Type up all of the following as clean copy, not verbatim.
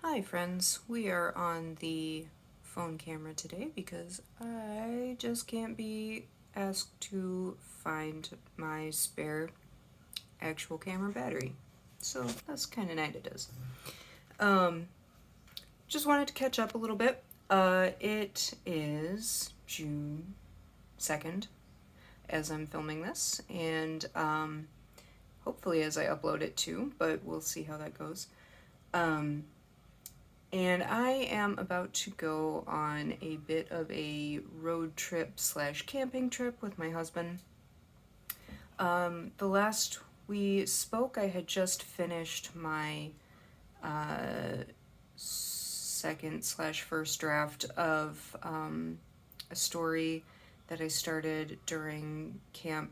Hi friends, we are on the phone camera today because I just can't be asked to find my spare actual camera battery. So that's kind of nice it is. Um, just wanted to catch up a little bit. It is June 2nd as I'm filming this, and hopefully as I upload it too, but we'll see how that goes. Um, And I am about to go on a bit of a road trip slash camping trip with my husband. The last we spoke, I had just finished my second slash first draft of a story that I started during camp,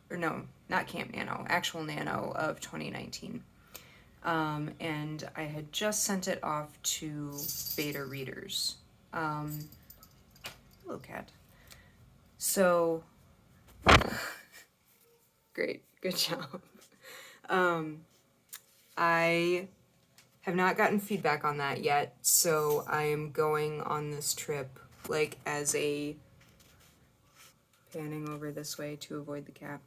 or no, not Camp Nano, actual Nano of 2019. And I had just sent it off to beta readers. Hello, cat. So, great, good job. I have not gotten feedback on that yet, so I am going on this trip like as a panning over this way to avoid the cat,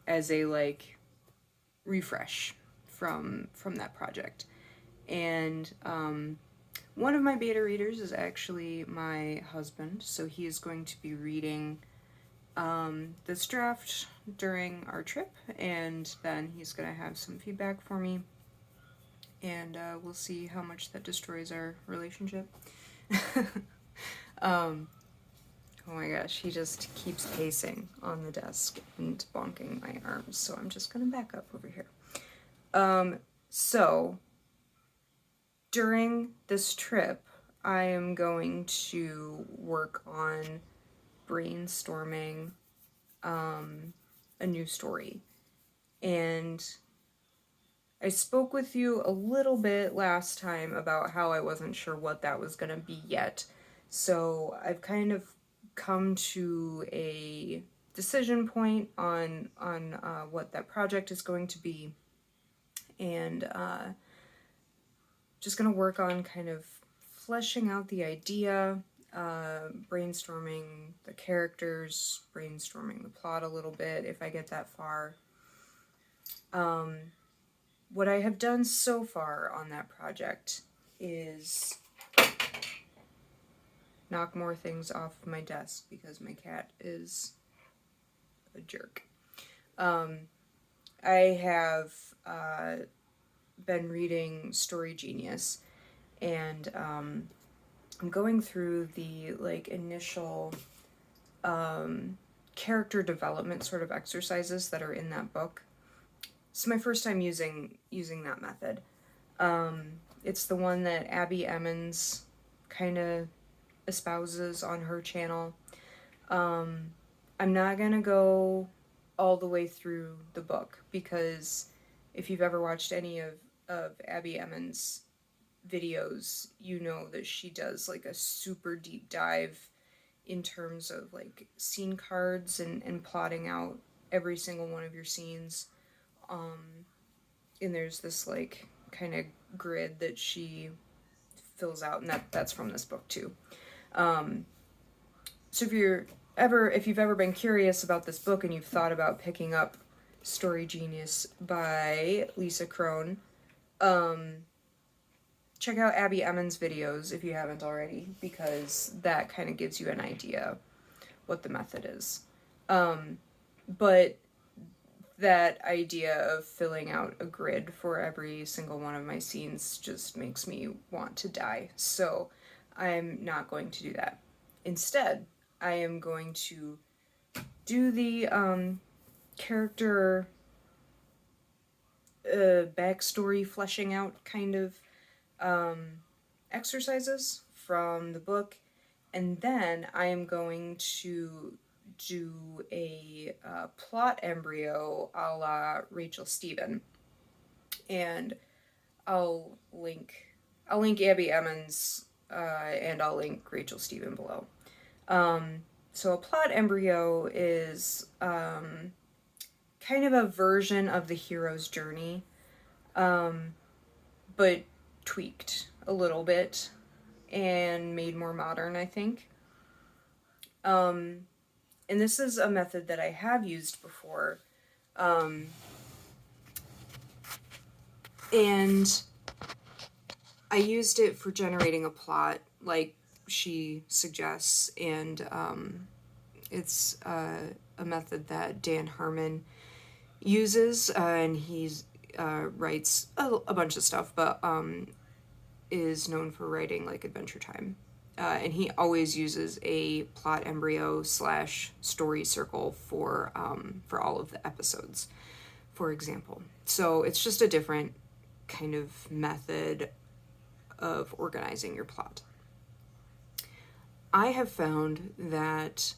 as a like refresh from that project. And one of my beta readers is actually my husband, so he is going to be reading this draft during our trip, and then he's going to have some feedback for me, and we'll see how much that destroys our relationship. Oh my gosh, he just keeps pacing on the desk and bonking my arms, so I'm just going to back up over here. So, during this trip, I am going to work on brainstorming a new story. And I spoke with you a little bit last time about how I wasn't sure what that was going to be yet. So I've kind of come to a decision point on what that project is going to be, and just going to work on kind of fleshing out the idea, brainstorming the characters, brainstorming the plot a little bit if I get that far. What I have done so far on that project is knock more things off my desk because my cat is a jerk. I have been reading Story Genius, and I'm going through the like initial character development sort of exercises that are in that book. It's my first time using that method. It's the one that Abby Emmons kind of espouses on her channel. I'm not gonna go all the way through the book because if you've ever watched any of Abby Emmons' videos, you know that she does like a super deep dive in terms of like scene cards and plotting out every single one of your scenes. And there's this like kind of grid that she fills out, and that's from this book too. So if you've ever been curious about this book and you've thought about picking up Story Genius by Lisa Kron, check out Abby Emmons' videos if you haven't already, because that kind of gives you an idea what the method is. But that idea of filling out a grid for every single one of my scenes just makes me want to die. So I'm not going to do that. Instead, I am going to do the character backstory fleshing out kind of exercises from the book, and then I am going to do a plot embryo a la Rachel Steven, and I'll link Abby Emmons and I'll link Rachel Steven below. So a plot embryo is kind of a version of the hero's journey, but tweaked a little bit and made more modern, I think. And this is a method that I have used before. And I used it for generating a plot, like she suggests, and it's a method that Dan Harmon uses, and he's writes a bunch of stuff, but is known for writing like Adventure Time. And he always uses a plot embryo / story circle for all of the episodes, for example. So it's just a different kind of method of organizing your plot. I have found that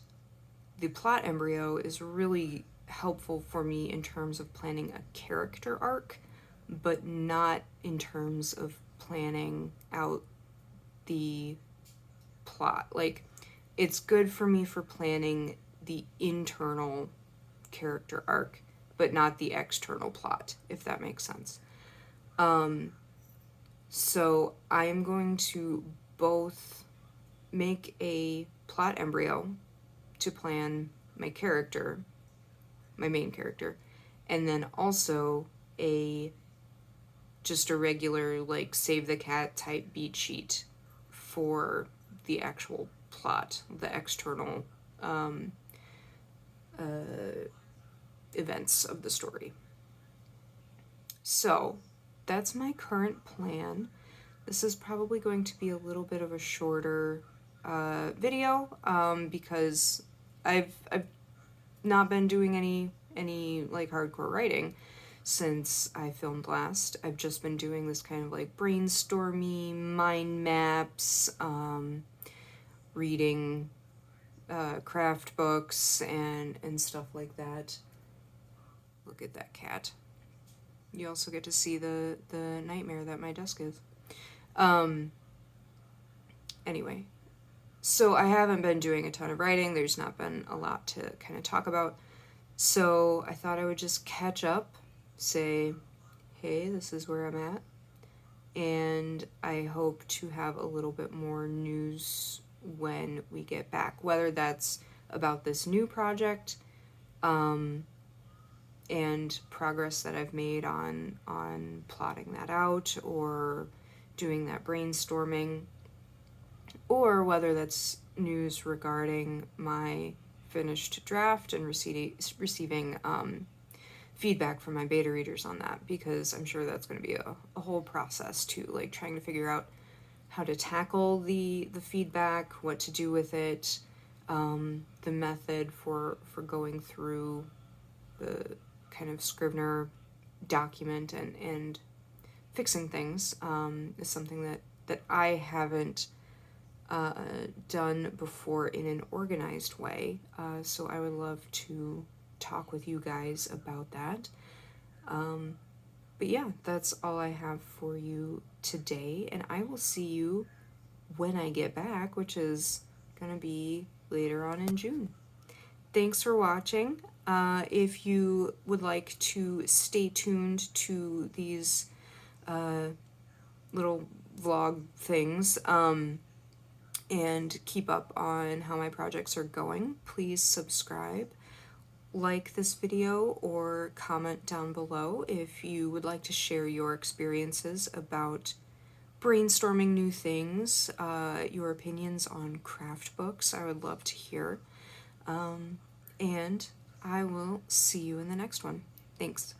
the plot embryo is really helpful for me in terms of planning a character arc, but not in terms of planning out the plot. Like, it's good for me for planning the internal character arc, but not the external plot, if that makes sense. So I am going to both make a plot embryo to plan my character, my main character, and then also just a regular, like, save the cat type beat sheet for the actual plot, the external events of the story. So that's my current plan. This is probably going to be a little bit of a shorter video because I've not been doing any like hardcore writing since I filmed last. I've just been doing this kind of like brainstormy mind maps, reading craft books and stuff like that. Look at that cat. You also get to see the nightmare that my desk is. Anyway, so I haven't been doing a ton of writing. There's not been a lot to kind of talk about. So I thought I would just catch up, say, hey, this is where I'm at. And I hope to have a little bit more news when we get back, whether that's about this new project, and progress that I've made on plotting that out or doing that brainstorming, or whether that's news regarding my finished draft and receiving feedback from my beta readers on that, because I'm sure that's going to be a whole process too, like trying to figure out how to tackle the feedback, what to do with it, the method for going through the kind of Scrivener document and fixing things is something that I haven't done before in an organized way. So I would love to talk with you guys about that. But yeah, that's all I have for you today, and I will see you when I get back, which is gonna be later on in June. Thanks for watching. If you would like to stay tuned to these little vlog things and keep up on how my projects are going, please subscribe, like this video, or comment down below if you would like to share your experiences about brainstorming new things, your opinions on craft books. I would love to hear. And I will see you in the next one. Thanks.